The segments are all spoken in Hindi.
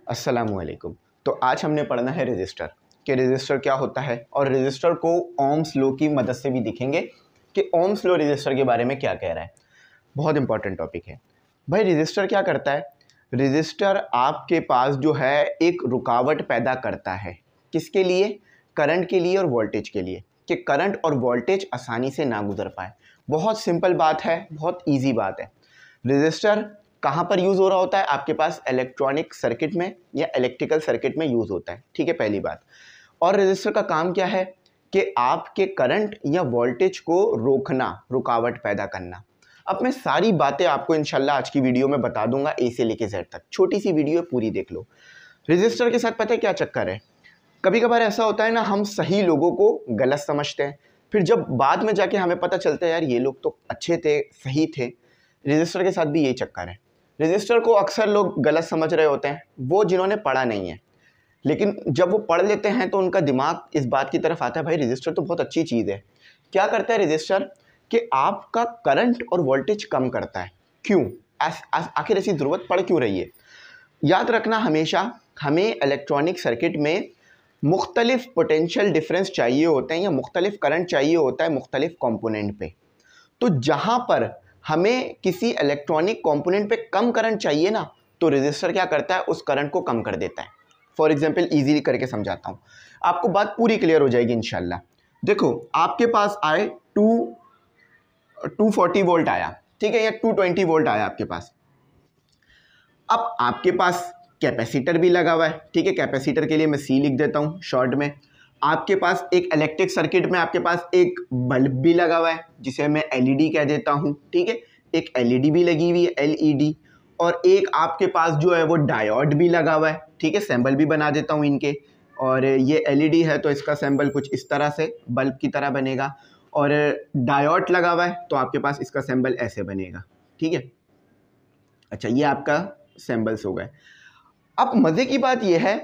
अस्सलामुअलैकुम। तो आज हमने पढ़ना है रजिस्टर कि रजिस्टर क्या होता है और रजिस्टर को ओम्स लॉ की मदद से भी दिखेंगे कि ओम्स लॉ रजिस्टर के बारे में क्या कह रहा है। बहुत इंपॉर्टेंट टॉपिक है भाई। रजिस्टर क्या करता है? रजिस्टर आपके पास जो है एक रुकावट पैदा करता है। किसके लिए? करंट के लिए और वोल्टेज के लिए, कि करंट और वोल्टेज आसानी से ना गुजर पाए। बहुत सिंपल बात है, बहुत ईजी बात है। रजिस्टर कहाँ पर यूज़ हो रहा होता है? आपके पास इलेक्ट्रॉनिक सर्किट में या इलेक्ट्रिकल सर्किट में यूज़ होता है, ठीक है, पहली बात। और रजिस्टर का काम क्या है कि आपके करंट या वोल्टेज को रोकना, रुकावट पैदा करना। अब मैं सारी बातें आपको इंशाल्लाह आज की वीडियो में बता दूंगा, ए से लेके जेड तक। छोटी सी वीडियो पूरी देख लो। रजिस्टर के साथ पता है क्या चक्कर है? कभी कभार ऐसा होता है ना, हम सही लोगों को गलत समझते हैं, फिर जब बाद में जाके हमें पता चलता है यार ये लोग तो अच्छे थे, सही थे। रजिस्टर के साथ भी यही चक्कर है। रजिस्टर को अक्सर लोग गलत समझ रहे होते हैं, वो जिन्होंने पढ़ा नहीं है। लेकिन जब वो पढ़ लेते हैं तो उनका दिमाग इस बात की तरफ आता है भाई रजिस्टर तो बहुत अच्छी चीज़ है। क्या करता है रजिस्टर? कि आपका करंट और वोल्टेज कम करता है। क्यों? आखिर ऐसी ज़रूरत पड़ क्यों रही है? याद रखना हमेशा, हमें इलेक्ट्रॉनिक सर्किट में मुख्तलिफ पोटेंशियल डिफरेंस चाहिए होते हैं या मुख्तलिफ करंट चाहिए होता है मुख्तलिफ कंपोनेंट पे। तो जहाँ पर हमें किसी इलेक्ट्रॉनिक कंपोनेंट पे कम करंट चाहिए ना, तो रजिस्टर क्या करता है? उस करंट को कम कर देता है। फॉर एग्जांपल इजीली करके समझाता हूँ, आपको बात पूरी क्लियर हो जाएगी इंशाल्लाह। देखो, आपके पास आए 240 वोल्ट आया, ठीक है, या 220 वोल्ट आया आपके पास। अब आपके पास कैपेसिटर भी लगा हुआ है, ठीक है। कैपेसिटर के लिए मैं सी लिख देता हूँ शॉर्ट में। आपके पास एक इलेक्ट्रिक सर्किट में आपके पास एक बल्ब भी लगा हुआ है जिसे मैं एलईडी कह देता हूँ, ठीक है। एक एलईडी भी लगी हुई है, एलईडी। और एक आपके पास जो है वो डायोड भी लगा हुआ है, ठीक है। सैम्बल भी बना देता हूँ इनके। और ये एलईडी है तो इसका सैम्बल कुछ इस तरह से बल्ब की तरह बनेगा, और डायोड लगा हुआ है तो आपके पास इसका सैम्बल ऐसे बनेगा, ठीक है। अच्छा, ये आपका सैम्बल्स हो गए। अब मज़े की बात यह है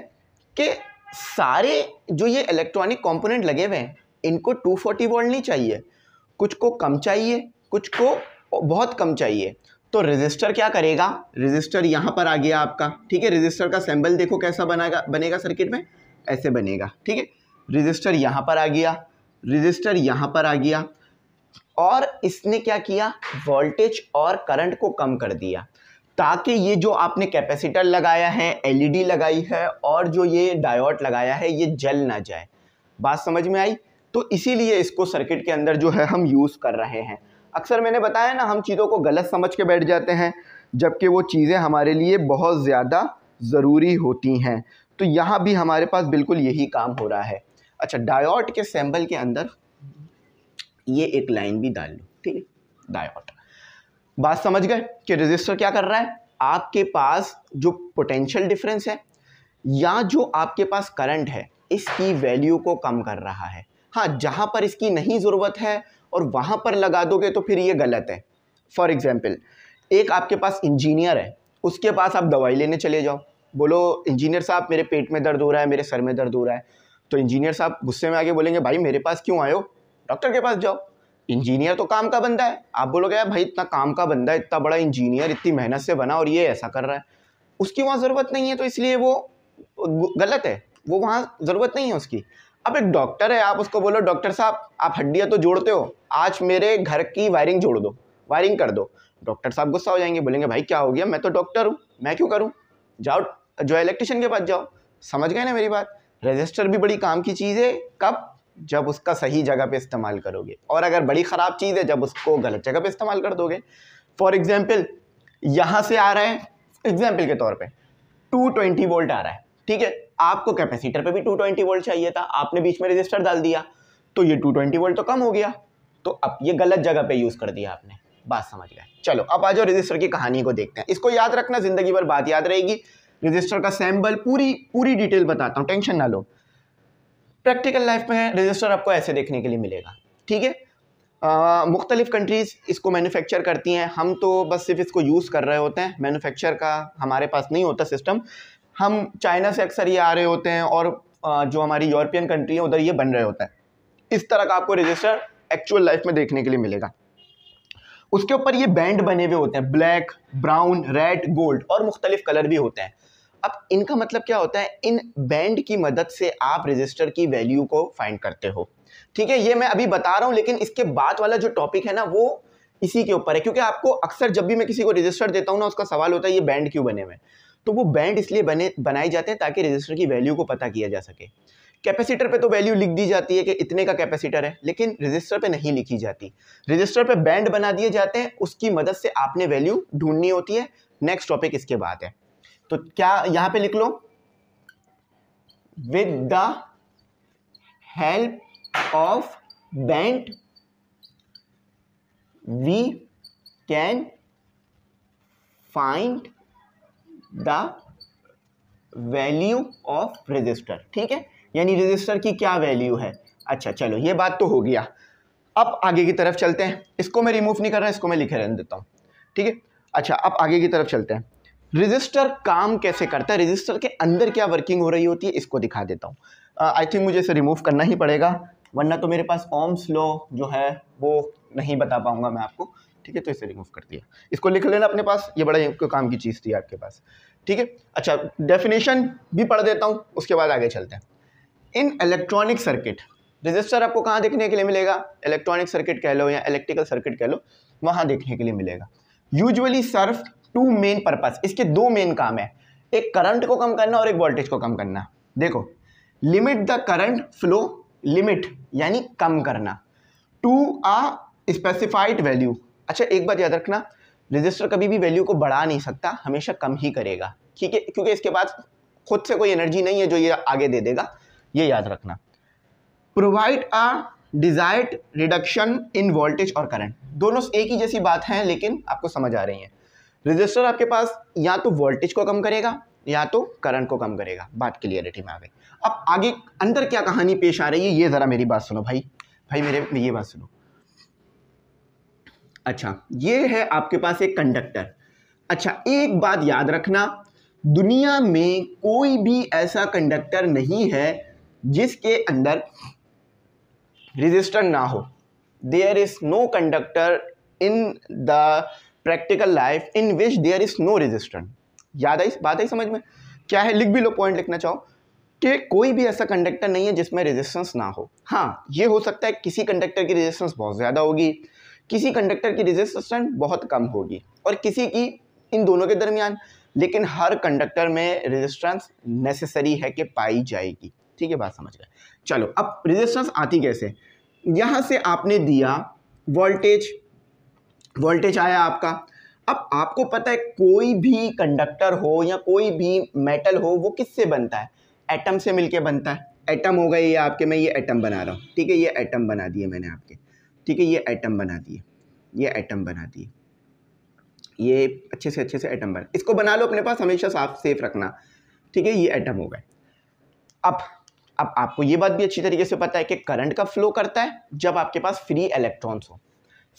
कि सारे जो ये इलेक्ट्रॉनिक कंपोनेंट लगे हुए हैं इनको 240 वोल्ट नहीं चाहिए, कुछ को कम चाहिए, कुछ को बहुत कम चाहिए। तो रजिस्टर क्या करेगा? रजिस्टर यहाँ पर आ गया आपका, ठीक है। रजिस्टर का सिंबल देखो कैसा बनेगा सर्किट में, ऐसे बनेगा, ठीक है। रजिस्टर यहाँ पर आ गया, रजिस्टर यहाँ पर आ गया, और इसने क्या किया? वोल्टेज और करंट को कम कर दिया, ताकि ये जो आपने कैपेसिटर लगाया है, एलईडी लगाई है और जो ये डायोड लगाया है ये जल ना जाए। बात समझ में आई? तो इसीलिए इसको सर्किट के अंदर जो है हम यूज़ कर रहे हैं। अक्सर मैंने बताया ना, हम चीज़ों को गलत समझ के बैठ जाते हैं जबकि वो चीज़ें हमारे लिए बहुत ज़्यादा ज़रूरी होती हैं। तो यहाँ भी हमारे पास बिल्कुल यही काम हो रहा है। अच्छा, डायोड के सैम्बल के अंदर ये एक लाइन भी डाल लो, ठीक है, डायोड। बात समझ गए कि रजिस्टर क्या कर रहा है? आपके पास जो पोटेंशियल डिफरेंस है या जो आपके पास करंट है इसकी वैल्यू को कम कर रहा है। हाँ, जहाँ पर इसकी नहीं ज़रूरत है और वहाँ पर लगा दोगे तो फिर ये गलत है। फॉर एग्जांपल, एक आपके पास इंजीनियर है, उसके पास आप दवाई लेने चले जाओ, बोलो इंजीनियर साहब मेरे पेट में दर्द हो रहा है, मेरे सर में दर्द हो रहा है। तो इंजीनियर साहब गुस्से में आके बोलेंगे भाई मेरे पास क्यों आए हो, डॉक्टर के पास जाओ। इंजीनियर तो काम का बंदा है, आप बोलोगे यार भाई इतना काम का बंदा है, इतना बड़ा इंजीनियर, इतनी मेहनत से बना और ये ऐसा कर रहा है, उसकी वहाँ ज़रूरत नहीं है तो इसलिए वो गलत है, वो वहाँ ज़रूरत नहीं है उसकी। अब एक डॉक्टर है, आप उसको बोलो डॉक्टर साहब आप हड्डियाँ तो जोड़ते हो, आज मेरे घर की वायरिंग जोड़ दो, वायरिंग कर दो। डॉक्टर साहब गुस्सा हो जाएंगे, बोलेंगे भाई क्या हो गया, मैं तो डॉक्टर हूँ, मैं क्यों करूँ, जाओ जो इलेक्ट्रिशियन के पास जाओ। समझ गए ना मेरी बात? रजिस्टर भी बड़ी काम की चीज़ है, कब? जब उसका सही जगह पे इस्तेमाल करोगे, और अगर बड़ी ख़राब चीज़ है जब उसको गलत जगह पे इस्तेमाल कर दोगे। फॉर एग्जांपल, यहाँ से आ रहा है, एग्जांपल के तौर पे 220 वोल्ट आ रहा है, ठीक है। आपको कैपेसिटर पे भी 220 वोल्ट चाहिए था, आपने बीच में रजिस्टर डाल दिया तो ये 220 वोल्ट तो कम हो गया, तो अब ये गलत जगह पे यूज़ कर दिया आपने। बात समझ गए? चलो अब आ जाओ रजिस्टर की कहानी को देखते हैं। इसको याद रखना, ज़िंदगी भर बात याद रहेगी। रजिस्टर का सैम्बल पूरी डिटेल बताता हूँ, टेंशन ना लो। प्रैक्टिकल लाइफ में रजिस्टर आपको ऐसे देखने के लिए मिलेगा, ठीक है। मुख्तलिफ कंट्रीज़ इसको मैन्युफैक्चर करती हैं, हम तो बस सिर्फ इसको यूज़ कर रहे होते हैं, मैन्युफैक्चर का हमारे पास नहीं होता सिस्टम। हम चाइना से अक्सर ये आ रहे होते हैं और जो हमारी यूरोपियन कंट्री है उधर ये बन रहे होता है। इस तरह का आपको रजिस्टर एक्चुअल लाइफ में देखने के लिए मिलेगा। उसके ऊपर ये बैंड बने हुए होते हैं, ब्लैक, ब्राउन, रेड, गोल्ड, और मुख्तलिफ कलर भी होते हैं। अब इनका मतलब क्या होता है, इन बैंड की मदद से आप रेजिस्टर की वैल्यू को फाइंड करते हो। ठीक है, ये मैं अभी बता रहा हूं, लेकिन इसके बाद वाला जो टॉपिक है ना वो इसी के ऊपर है, क्योंकि आपको अक्सर जब भी मैं किसी को रेजिस्टर देता हूं ना, उसका सवाल होता है ये बैंड क्यों बने हुए। तो वो बैंड इसलिए बनाए जाते हैं ताकि रेजिस्टर की वैल्यू को पता किया जा सके। कैपेसिटर पे तो वैल्यू लिख दी जाती है कि इतने का कैपेसिटर है, लेकिन रजिस्टर पे नहीं लिखी जाती। रजिस्टर पे बैंड बना दिए जाते हैं, उसकी मदद से आपने वैल्यू ढूंढनी होती है। नेक्स्ट टॉपिक इसके बाद है, तो क्या यहां पे लिख लो, with the help of band we can find the value of register. ठीक है, यानी रजिस्टर की क्या वैल्यू है। अच्छा चलो, ये बात तो हो गया। अब आगे की तरफ चलते हैं, इसको मैं रिमूव नहीं कर रहा, इसको मैं लिखे रहने देता हूँ। ठीक है, अच्छा अब आगे की तरफ चलते हैं। रजिस्टर काम कैसे करता है, रजिस्टर के अंदर क्या वर्किंग हो रही होती है, इसको दिखा देता हूँ। आई थिंक मुझे इसे रिमूव करना ही पड़ेगा, वरना तो मेरे पास ओम्स लॉ जो है वो नहीं बता पाऊंगा मैं आपको। ठीक है, तो इसे रिमूव कर दिया, इसको लिख लेना अपने पास, ये बड़ा काम की चीज़ थी आपके पास। ठीक है, अच्छा डेफिनेशन भी पढ़ देता हूँ, उसके बाद आगे चलते हैं। इन इलेक्ट्रॉनिक सर्किट, रजिस्टर आपको कहाँ देखने के लिए मिलेगा, इलेक्ट्रॉनिक सर्किट कह लो या इलेक्ट्रिकल सर्किट कह लो, वहाँ देखने के लिए मिलेगा। Usually serve two main purpose, इसके दो मेन काम है, एक करंट को कम करना और एक वोल्टेज को कम करना। देखो, limit the current flow, limit यानी कम करना, टू अ स्पेसिफाइड वैल्यू। अच्छा एक बात याद रखना, रजिस्टर कभी भी वैल्यू को बढ़ा नहीं सकता, हमेशा कम ही करेगा। ठीक है, क्योंकि इसके पास खुद से कोई एनर्जी नहीं है जो ये आगे दे देगा, ये याद रखना। Provide a desired reduction in voltage और करंट, दोनों एक ही जैसी बात है लेकिन आपको समझ आ रही है। रजिस्टर आपके पास या तो वोल्टेज को कम करेगा या तो करंट को कम करेगा, बात क्लियरिटी में आ गई। अब आगे अंदर क्या कहानी पेश आ रही है, ये जरा मेरी बात सुनो भाई मेरे ये बात सुनो। अच्छा, ये है आपके पास एक कंडक्टर। अच्छा एक बात याद रखना, दुनिया में कोई भी ऐसा कंडक्टर नहीं है जिसके अंदर रेजिस्टर ना हो। There is no conductor in the practical life in which there is no resistor. याद आई बात, आई समझ में, क्या है, लिख भी लो पॉइंट लिखना चाहो, कि कोई भी ऐसा कंडक्टर नहीं है जिसमें रेजिस्टेंस ना हो। हाँ ये हो सकता है किसी कंडक्टर की रेजिस्टेंस बहुत ज़्यादा होगी, किसी कंडक्टर की रेजिस्टेंस बहुत कम होगी, और किसी की इन दोनों के दरमियान, लेकिन हर कंडक्टर में रेजिस्टेंस नेसेसरी है कि पाई जाएगी। ठीक है, बात समझ गए। चलो अब रेजिस्टेंस आती कैसे, यहाँ से आपने दिया वोल्टेज आया आपका। अब आपको पता है कोई भी कंडक्टर हो या कोई भी मेटल हो वो किससे बनता है, एटम से मिलके बनता है। एटम हो गए ये आपके, मैं ये एटम बना रहा हूँ। ठीक है, ये एटम बना दिए मैंने आपके। ठीक है, ये एटम बना दिए, ये एटम बना दिए, ये अच्छे से एटम बना, इसको बना लो अपने पास, हमेशा साफ सेफ रखना। ठीक है, ये एटम हो गए। अब आपको ये बात भी अच्छी तरीके से पता है कि करंट का फ्लो करता है जब आपके पास फ्री इलेक्ट्रॉन्स हो।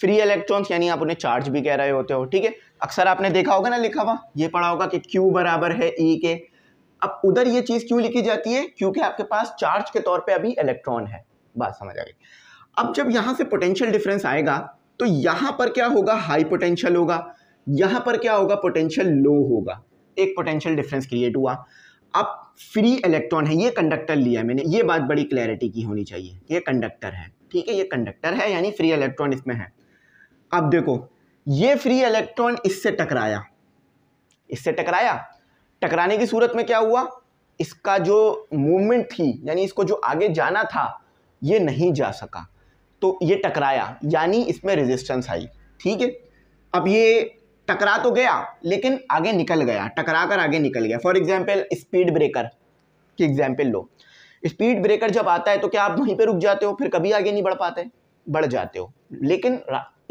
फ्री इलेक्ट्रॉन्स यानी आप उन्हें चार्ज भी कह रहे होते हो। ठीक है, अक्सर आपने देखा होगा ना, लिखा हुआ ये पढ़ा होगा कि Q बराबर है E के। अब उधर ये चीज़ क्यों लिखी जाती है, क्योंकि आपके पास चार्ज के तौर पे अभी इलेक्ट्रॉन है। बात समझ आ गई। अब जब यहाँ से पोटेंशियल डिफरेंस आएगा तो यहाँ पर क्या होगा, हाई पोटेंशियल होगा, यहाँ पर क्या होगा, पोटेंशियल लो होगा, एक पोटेंशियल डिफरेंस क्रिएट हुआ। अब फ्री इलेक्ट्रॉन है, ये कंडक्टर लिया है मैंने, ये बात बड़ी क्लैरिटी की होनी चाहिए, ये कंडक्टर है। ठीक है, ये कंडक्टर है यानी फ्री इलेक्ट्रॉन इसमें है। अब देखो, ये फ्री इलेक्ट्रॉन इससे टकराया, टकराने की सूरत में क्या हुआ, इसका जो मूवमेंट थी यानी इसको जो आगे जाना था ये नहीं जा सका, तो ये टकराया यानी इसमें रेजिस्टेंस आई। ठीक है, अब ये टकरा तो गया लेकिन आगे निकल गया, टकरा कर आगे निकल गया। फॉर एग्जाम्पल स्पीड ब्रेकर की एग्जाम्पल लो, स्पीड ब्रेकर जब आता है तो क्या आप वहीं पे रुक जाते हो, फिर कभी आगे नहीं बढ़ पाते, बढ़ जाते हो, लेकिन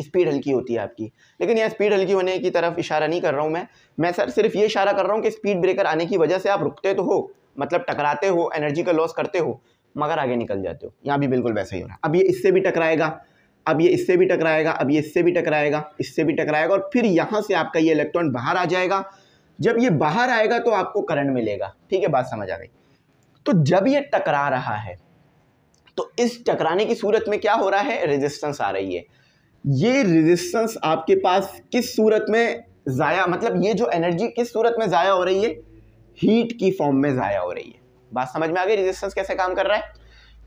स्पीड हल्की होती है आपकी। लेकिन यह स्पीड हल्की होने की तरफ इशारा नहीं कर रहा हूँ मैं सर सिर्फ ये इशारा कर रहा हूँ कि स्पीड ब्रेकर आने की वजह से आप रुकते तो हो, मतलब टकराते हो, एनर्जी का लॉस करते हो, मगर आगे निकल जाते हो। यहाँ भी बिल्कुल वैसा ही हो रहा है। अब ये इससे भी टकराएगा, अब ये इससे भी टकराएगा, अब ये इससे भी टकराएगा, इससे भी टकराएगा, और फिर यहाँ से आपका ये इलेक्ट्रॉन बाहर आ जाएगा। जब ये बाहर आएगा तो आपको करंट मिलेगा। ठीक है, बात समझ आ गई। तो जब ये टकरा रहा है तो इस टकराने की सूरत में क्या हो रहा है, रेजिस्टेंस आ रही है। ये रेजिस्टेंस आपके पास किस सूरत में जाया, मतलब ये जो एनर्जी किस सूरत में जाया हो रही है, हीट की फॉर्म में ज़ाया हो रही है। बात समझ में आ गई? रेजिस्टेंस कैसे काम कर रहा है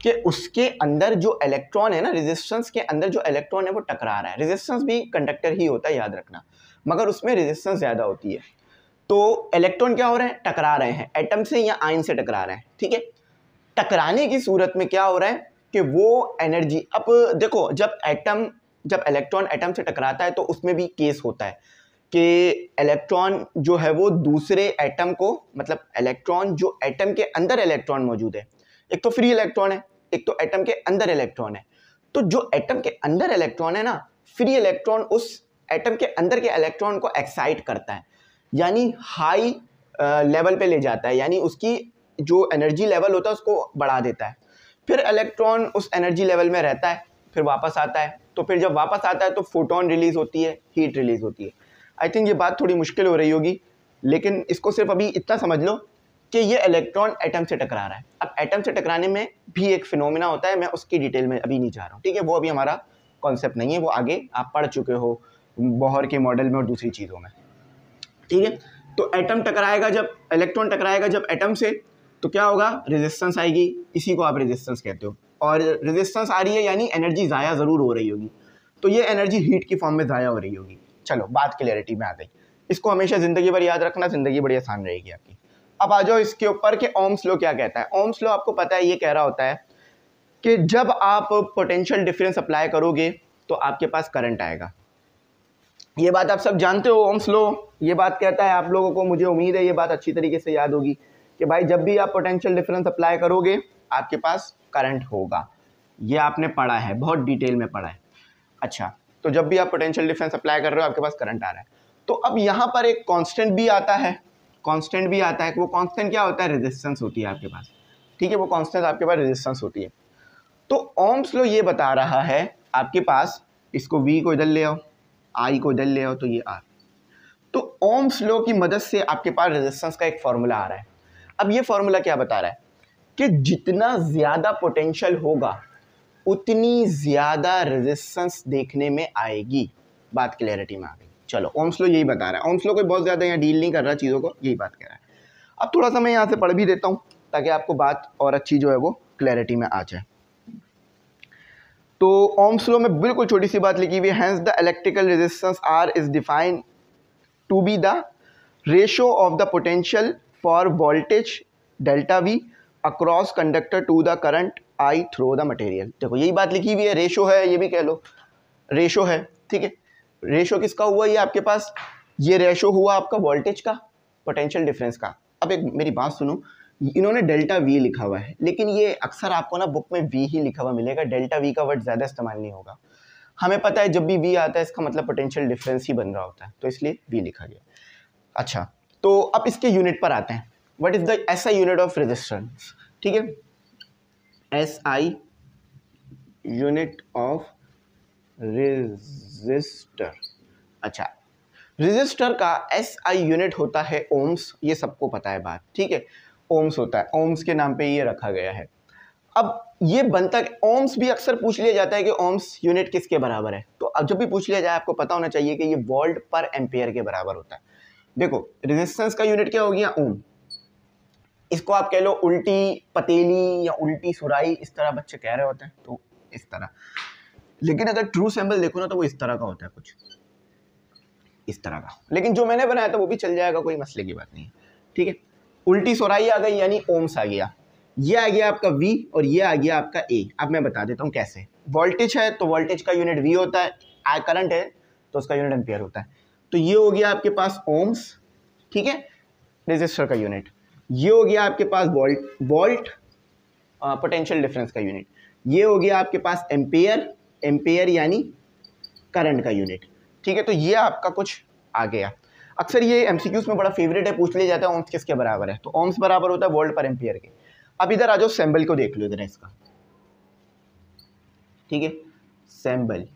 कि उसके अंदर जो इलेक्ट्रॉन है ना, रेजिस्टेंस के अंदर जो इलेक्ट्रॉन है वो टकरा रहा है। रेजिस्टेंस भी कंडक्टर ही होता है, याद रखना, मगर उसमें रेजिस्टेंस ज़्यादा होती है। तो इलेक्ट्रॉन क्या हो रहे हैं, टकरा रहे हैं, एटम से या आयन से टकरा रहे हैं। ठीक है, टकराने की सूरत में क्या हो रहा है कि वो एनर्जी, अब देखो जब इलेक्ट्रॉन एटम से टकराता है तो उसमें भी केस होता है कि इलेक्ट्रॉन जो है वो दूसरे एटम को, मतलब इलेक्ट्रॉन जो एटम के अंदर इलेक्ट्रॉन मौजूद है, एक तो फ्री इलेक्ट्रॉन है, एक तो एटम के अंदर इलेक्ट्रॉन है। तो जो एटम के अंदर इलेक्ट्रॉन है ना, फ्री इलेक्ट्रॉन उस एटम के अंदर के इलेक्ट्रॉन को एक्साइट करता है, यानी हाई लेवल पे ले जाता है, यानी उसकी जो एनर्जी लेवल होता है उसको बढ़ा देता है। फिर इलेक्ट्रॉन उस एनर्जी लेवल में रहता है, फिर वापस आता है। तो फिर जब वापस आता है तो फोटोन रिलीज होती है, हीट रिलीज होती है। आई थिंक ये बात थोड़ी मुश्किल हो रही होगी, लेकिन इसको सिर्फ अभी इतना समझ लो कि ये इलेक्ट्रॉन एटम से टकरा रहा है। अब एटम से टकराने में भी एक फिनोमिना होता है, मैं उसकी डिटेल में अभी नहीं जा रहा हूँ। ठीक है, वो अभी हमारा कॉन्सेप्ट नहीं है, वो आगे आप पढ़ चुके हो बोहर के मॉडल में और दूसरी चीज़ों में। ठीक है, तो एटम टकराएगा, जब इलेक्ट्रॉन टकराएगा जब एटम से, तो क्या होगा, रेजिस्टेंस आएगी, इसी को आप रेजिस्टेंस कहते हो। और रेजिस्टेंस आ रही है यानी एनर्जी ज़ाया ज़रूर हो रही होगी, तो ये एनर्जी हीट की फॉर्म में ज़ाया हो रही होगी। चलो बात क्लियरिटी में आ गई, इसको हमेशा ज़िंदगी भर याद रखना, ज़िंदगी बड़ी आसान रहेगी आपकी। अब आ जाओ इसके ऊपर कि ओम्स लॉ क्या कहता है। ओम्स लॉ आपको पता है, ये कह रहा होता है कि जब आप पोटेंशियल डिफरेंस अप्लाई करोगे तो आपके पास करंट आएगा। ये बात आप सब जानते हो, ओम्स लॉ ये बात कहता है आप लोगों को, मुझे उम्मीद है ये बात अच्छी तरीके से याद होगी कि भाई जब भी आप पोटेंशियल डिफरेंस अप्लाई करोगे आपके पास करंट होगा। ये आपने पढ़ा है, बहुत डिटेल में पढ़ा है। अच्छा, तो जब भी आप पोटेंशियल डिफरेंस अप्लाई कर रहे हो आपके पास करंट आ रहा है। तो अब यहाँ पर एक कांस्टेंट भी आता है, कांस्टेंट भी आता है। वो कांस्टेंट क्या होता है, रेजिस्टेंस होती है आपके पास। ठीक है, वो कांस्टेंट आपके पास रेजिस्टेंस होती है। तो ओम्स लॉ ये बता रहा है आपके पास, इसको V को इधर ले आओ, I को इधर ले आओ, तो ये R। तो ओम्स लॉ की मदद से आपके पास रेजिस्टेंस का एक फॉर्मूला आ रहा है। अब ये फॉर्मूला क्या बता रहा है कि जितना ज़्यादा पोटेंशियल होगा उतनी ज़्यादा रेजिस्टेंस देखने में आएगी। बात क्लैरिटी में आ गई। चलो, ओम्स लॉ यही बता रहा है। ओम्स लॉ कोई बहुत ज़्यादा यहाँ डील नहीं कर रहा चीज़ों को, यही बात कह रहा है। अब थोड़ा सा मैं यहाँ से पढ़ भी देता हूँ ताकि आपको बात और अच्छी जो है वो क्लैरिटी में आ जाए। तो ओम्स लॉ में बिल्कुल छोटी सी बात लिखी हुई है, hence the electrical resistance R is defined to be the ratio of the potential for voltage delta V across conductor to the current I through the material. देखो यही बात लिखी हुई है, रेशो है, ये भी कह लो रेशो है। ठीक है, रेशो किसका हुआ, ये आपके पास ये रेशो हुआ आपका वोल्टेज का पोटेंशियल डिफरेंस का। अब एक मेरी बात सुनो, इन्होंने डेल्टा V लिखा हुआ है, लेकिन ये अक्सर आपको ना बुक में V ही लिखा हुआ मिलेगा, डेल्टा V का वर्ड ज़्यादा इस्तेमाल नहीं होगा। हमें पता है जब भी V आता है इसका मतलब पोटेंशियल डिफरेंस ही बन रहा होता है, तो इसलिए V लिखा गया। अच्छा, तो अब इसके यूनिट पर आते हैं। What is the SI unit of resistance. ठीक है, SI यूनिट ऑफ रेजिस्टर। अच्छा, रेजिस्टर का SI यूनिट होता है ओम्स, ये सबको पता है बात। ठीक है, ओम्स होता है, ओम्स के नाम पे ये रखा गया है। अब ये बनता है, ओम्स भी अक्सर पूछ लिया जाता है कि ओम्स यूनिट किसके बराबर है। तो अब जब भी पूछ लिया जाए आपको पता होना चाहिए कि ये वोल्ट पर एम्पियर के बराबर होता है। देखो रेजिस्टेंस का यूनिट क्या हो गया, ओम। इसको आप कह लो उल्टी पतीली या उल्टी सुराई, इस तरह बच्चे कह रहे होते हैं, तो इस तरह। लेकिन अगर ट्रू सिंबल देखो ना तो वो इस तरह का होता है, कुछ इस तरह का। लेकिन जो मैंने बनाया था वो भी चल जाएगा, कोई मसले की बात नहीं है। ठीक है, उल्टी सुराई आ गई यानी ओम्स आ गया। ये आ गया आपका V और ये आ गया आपका A। अब मैं बता देता हूँ कैसे। वोल्टेज है तो वोल्टेज का यूनिट V होता है, करंट है तो उसका यूनिट एम्पियर होता है। तो ये हो गया आपके पास ओम्स, ठीक है, रेजिस्टर का यूनिट। ये हो गया आपके पास वोल्ट पोटेंशियल डिफरेंस का यूनिट। ये हो गया आपके पास एम्पियर, एम्पियर यानी करंट का यूनिट। ठीक है, तो ये आपका कुछ आ गया। अक्सर ये एमसीक्यूज में बड़ा फेवरेट है, पूछ लिया जाता है ओम्स किसके बराबर है, तो ओम्स बराबर होता है वोल्ट पर एम्पियर के। अब इधर आ जाओ, सैम्बल को देख लो इधर इसका। ठीक है, सैम्बल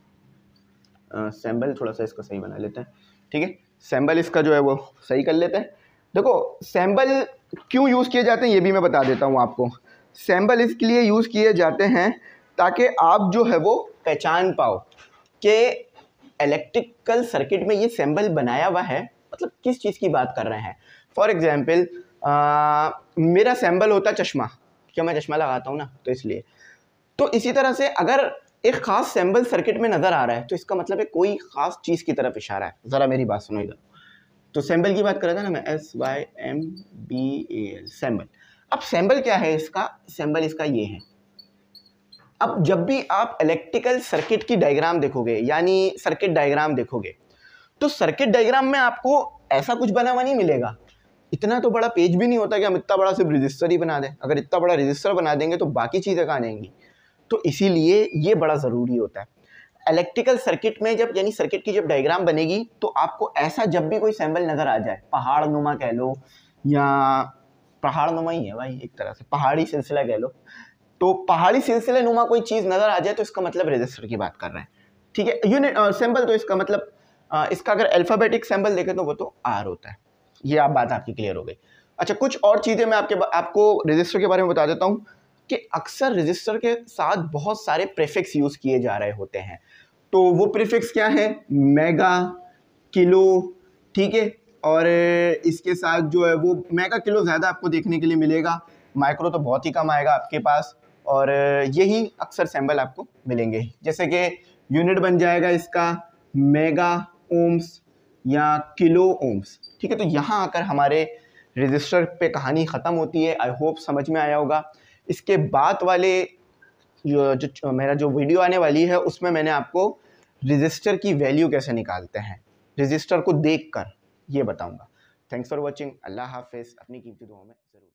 थोड़ा सा इसको सही बना लेते हैं। ठीक है, सैम्बल इसका जो है वो सही कर लेते हैं। देखो सैम्बल क्यों यूज़ किए जाते हैं ये भी मैं बता देता हूँ आपको। सैम्बल इसके लिए यूज़ किए जाते हैं ताकि आप जो है वो पहचान पाओ कि इलेक्ट्रिकल सर्किट में ये सैम्बल बनाया हुआ है, मतलब किस चीज़ की बात कर रहे हैं। फॉर एग्जाम्पल मेरा सैम्बल होता है चश्मा, क्या मैं चश्मा लगाता हूँ ना, तो इसलिए। तो इसी तरह से अगर एक ख़ास सैम्बल सर्किट में नज़र आ रहा है तो इसका मतलब है कोई ख़ास चीज़ की तरफ इशारा है। ज़रा मेरी बात सुनो इधर। तो सैम्बल की बात कर रहा था ना मैं, SYMBAL, सैम्बल। अब सैम्बल क्या है इसका? सैम्बल इसका ये है। अब जब भी आप इलेक्ट्रिकल सर्किट की डायग्राम देखोगे, यानी सर्किट डायग्राम देखोगे, तो सर्किट डायग्राम में आपको ऐसा कुछ बना हुआ नहीं मिलेगा। इतना तो बड़ा पेज भी नहीं होता कि हम इतना बड़ा सिर्फ रजिस्टर ही बना दें। अगर इतना बड़ा रजिस्टर बना देंगे तो बाकी चीज़ें कहाँ आएंगी? तो इसीलिए ये बड़ा ज़रूरी होता है इलेक्ट्रिकल सर्किट में। जब यानी सर्किट की जब डायग्राम बनेगी तो आपको ऐसा जब भी कोई सैम्बल नज़र आ जाए, पहाड़ नुमा कह लो या पहाड़ नुमा ही है भाई, एक तरह से पहाड़ी सिलसिला कह लो, तो पहाड़ी सिलसिले नुमा कोई चीज़ नज़र आ जाए तो इसका मतलब रजिस्टर की बात कर रहे हैं। ठीक है, यूनिट सैम्बल तो इसका मतलब इसका अगर अल्फ़ाबेटिक सैम्बल देखें तो वो तो आर होता है। ये आप बात आपकी क्लियर हो गई। अच्छा, कुछ और चीज़ें मैं आपको रजिस्टर के बारे में बता देता हूँ कि अक्सर रजिस्टर के साथ बहुत सारे प्रीफिक्स यूज़ किए जा रहे होते हैं। तो वो प्रीफिक्स क्या है? मेगा, किलो, ठीक है, और इसके साथ जो है वो मेगा किलो ज़्यादा आपको देखने के लिए मिलेगा, माइक्रो तो बहुत ही कम आएगा आपके पास, और यही अक्सर सैम्बल आपको मिलेंगे। जैसे कि यूनिट बन जाएगा इसका मेगा ओम्स या किलो ओम्स। ठीक है, तो यहाँ आकर हमारे रजिस्टर पे कहानी ख़त्म होती है। आई होप समझ में आया होगा। इसके बाद वाले मेरा जो वीडियो आने वाली है उसमें मैंने आपको रजिस्टर की वैल्यू कैसे निकालते हैं, रजिस्टर को देखकर ये बताऊंगा। Thanks for watching. अल्लाह हाफिज़। अपनी कीमती दुआओं में ज़रूर